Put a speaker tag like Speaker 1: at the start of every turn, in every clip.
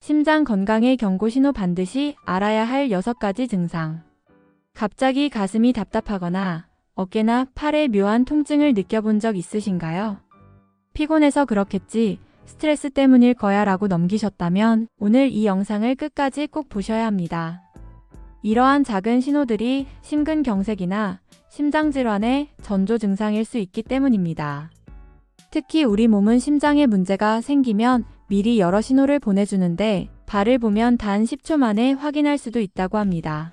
Speaker 1: 심장 건강의 경고 신호 반드시 알아야 할 6가지 증상. 갑자기 가슴이 답답하거나 어깨나 팔에 묘한 통증을 느껴본 적 있으신가요? 피곤해서 그렇겠지, 스트레스 때문일 거야 라고 넘기셨다면 오늘 이 영상을 끝까지 꼭 보셔야 합니다. 이러한 작은 신호들이 심근경색이나 심장질환의 전조 증상일 수 있기 때문입니다. 특히 우리 몸은 심장에 문제가 생기면 미리 여러 신호를 보내주는데 발을 보면 단 10초 만에 확인할 수도 있다고 합니다.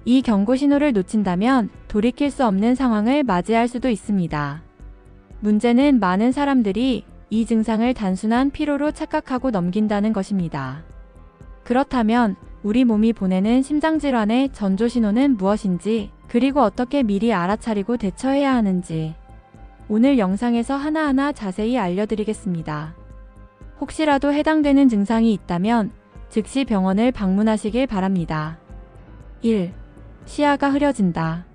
Speaker 1: 이 경고 신호를 놓친다면 돌이킬 수 없는 상황을 맞이할 수도 있습니다. 문제는 많은 사람들이 이 증상을 단순한 피로로 착각하고 넘긴다는 것입니다. 그렇다면 우리 몸이 보내는 심장질환의 전조 신호는 무엇인지, 그리고 어떻게 미리 알아차리고 대처해야 하는지 오늘 영상에서 하나하나 자세히 알려드리겠습니다. 혹시라도 해당되는 증상이 있다면 즉시 병원을 방문하시길 바랍니다. 1. 시야가 흐려진다.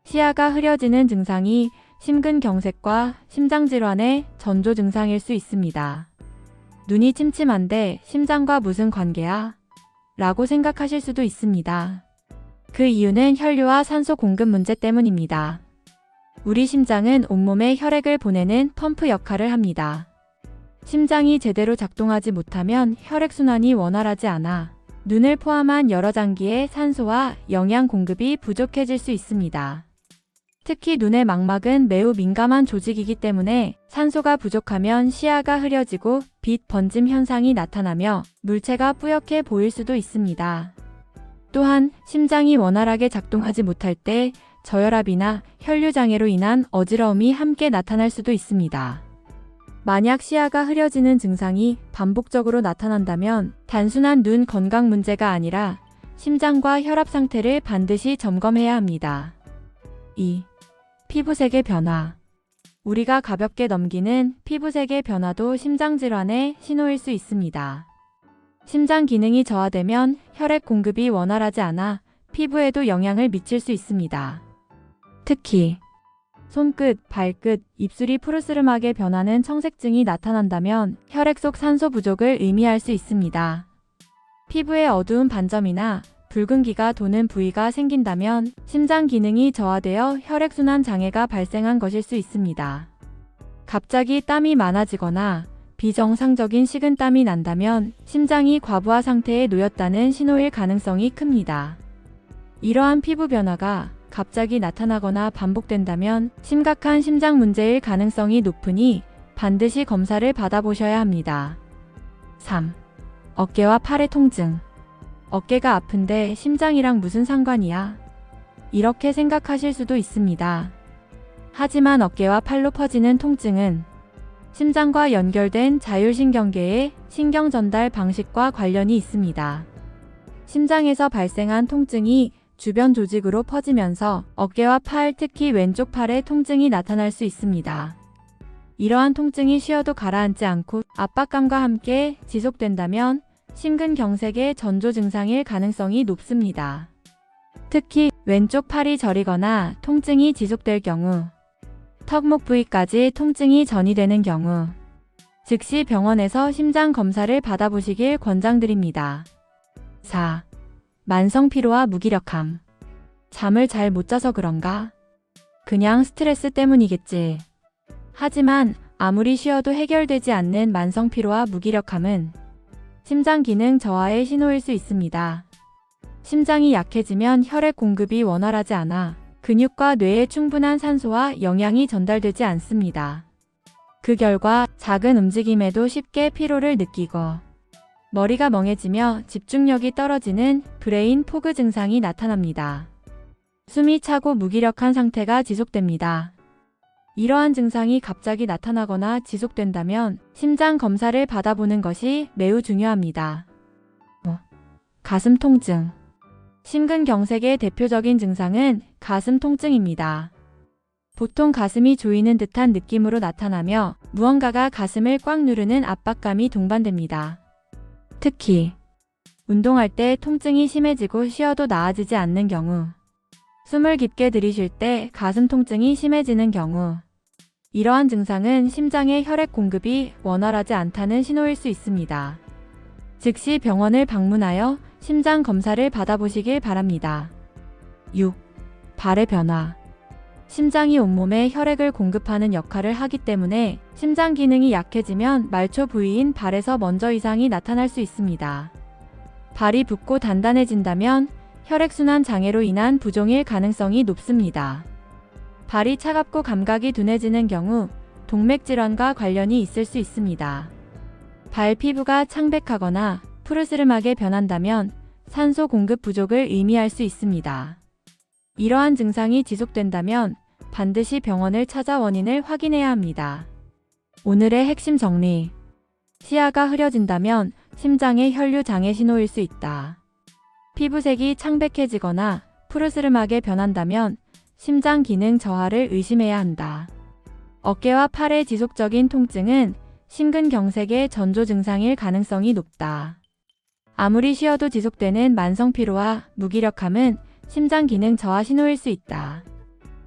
Speaker 1: 시야가 흐려지는 증상이 심근경색과 심장질환의 전조 증상일 수 있습니다. 눈이 침침한데 심장과 무슨 관계야? 라고 생각하실 수도 있습니다. 그 이유는 혈류와 산소 공급 문제 때문입니다. 우리 심장은 온몸에 혈액을 보내는 펌프 역할을 합니다. 심장이 제대로 작동하지 못하면 혈액순환이 원활하지 않아 눈을 포함한 여러 장기에 산소와 영양 공급이 부족해질 수 있습니다. 특히 눈의 망막은 매우 민감한 조직이기 때문에 산소가 부족하면 시야가 흐려지고 빛 번짐 현상이 나타나며 물체가 뿌옇게 보일 수도 있습니다. 또한 심장이 원활하게 작동하지 못할 때 저혈압이나 혈류장애로 인한 어지러움이 함께 나타날 수도 있습니다. 만약 시야가 흐려지는 증상이 반복적으로 나타난다면 단순한 눈 건강 문제가 아니라 심장과 혈압 상태를 반드시 점검해야 합니다. 2. 피부색의 변화. 우리가 가볍게 넘기는 피부색의 변화도 심장질환의 신호일 수 있습니다. 심장 기능이 저하되면 혈액 공급이 원활하지 않아 피부에도 영향을 미칠 수 있습니다. 특히 손끝, 발끝, 입술이 푸르스름하게 변하는 청색증이 나타난다면 혈액 속 산소 부족을 의미할 수 있습니다. 피부에 어두운 반점이나 붉은기가 도는 부위가 생긴다면 심장 기능이 저하되어 혈액순환 장애가 발생한 것일 수 있습니다. 갑자기 땀이 많아지거나 비정상적인 식은땀이 난다면 심장이 과부하 상태에 놓였다는 신호일 가능성이 큽니다. 이러한 피부 변화가 갑자기 나타나거나 반복된다면 심각한 심장 문제일 가능성이 높으니 반드시 검사를 받아보셔야 합니다. 3. 어깨와 팔의 통증. 어깨가 아픈데 심장이랑 무슨 상관이야? 이렇게 생각하실 수도 있습니다. 하지만 어깨와 팔로 퍼지는 통증은 심장과 연결된 자율신경계의 신경 전달 방식과 관련이 있습니다. 심장에서 발생한 통증이 주변 조직으로 퍼지면서 어깨와 팔, 특히 왼쪽 팔에 통증이 나타날 수 있습니다. 이러한 통증이 쉬어도 가라앉지 않고 압박감과 함께 지속된다면 심근경색의 전조 증상일 가능성이 높습니다. 특히 왼쪽 팔이 저리거나 통증이 지속될 경우, 턱목 부위까지 통증이 전이되는 경우 즉시 병원에서 심장 검사를 받아보시길 권장드립니다. 4. 만성 피로와 무기력함. 잠을 잘 못 자서 그런가? 그냥 스트레스 때문이겠지. 하지만 아무리 쉬어도 해결되지 않는 만성 피로와 무기력함은 심장 기능 저하의 신호일 수 있습니다. 심장이 약해지면 혈액 공급이 원활하지 않아 근육과 뇌에 충분한 산소와 영양이 전달되지 않습니다. 그 결과 작은 움직임에도 쉽게 피로를 느끼고 머리가 멍해지며 집중력이 떨어지는 브레인 포그 증상이 나타납니다. 숨이 차고 무기력한 상태가 지속됩니다. 이러한 증상이 갑자기 나타나거나 지속된다면 심장 검사를 받아보는 것이 매우 중요합니다. 가슴 통증. 심근경색의 대표적인 증상은 가슴 통증입니다. 보통 가슴이 조이는 듯한 느낌으로 나타나며 무언가가 가슴을 꽉 누르는 압박감이 동반됩니다. 특히 운동할 때 통증이 심해지고 쉬어도 나아지지 않는 경우, 숨을 깊게 들이쉴 때 가슴 통증이 심해지는 경우, 이러한 증상은 심장의 혈액 공급이 원활하지 않다는 신호일 수 있습니다. 즉시 병원을 방문하여 심장 검사를 받아보시길 바랍니다. 6. 발의 변화. 심장이 온몸에 혈액을 공급하는 역할을 하기 때문에 심장 기능이 약해지면 말초 부위인 발에서 먼저 이상이 나타날 수 있습니다. 발이 붓고 단단해진다면 혈액순환 장애로 인한 부종일 가능성이 높습니다. 발이 차갑고 감각이 둔해지는 경우 동맥질환과 관련이 있을 수 있습니다. 발 피부가 창백하거나 푸르스름하게 변한다면 산소 공급 부족을 의미할 수 있습니다. 이러한 증상이 지속된다면 반드시 병원을 찾아 원인을 확인해야 합니다. 오늘의 핵심 정리. 시야가 흐려진다면 심장의 혈류 장애 신호일 수 있다. 피부색이 창백해지거나 푸르스름하게 변한다면 심장 기능 저하를 의심해야 한다. 어깨와 팔의 지속적인 통증은 심근경색의 전조 증상일 가능성이 높다. 아무리 쉬어도 지속되는 만성 피로와 무기력함은 심장 기능 저하 신호일 수 있다.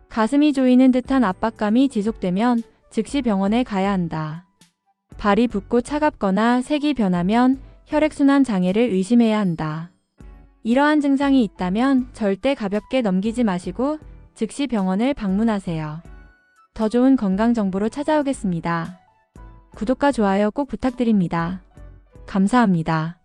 Speaker 1: 가슴이 조이는 듯한 압박감이 지속되면 즉시 병원에 가야 한다. 발이 붓고 차갑거나 색이 변하면 혈액순환 장애를 의심해야 한다. 이러한 증상이 있다면 절대 가볍게 넘기지 마시고 즉시 병원을 방문하세요. 더 좋은 건강 정보로 찾아오겠습니다. 구독과 좋아요 꼭 부탁드립니다. 감사합니다.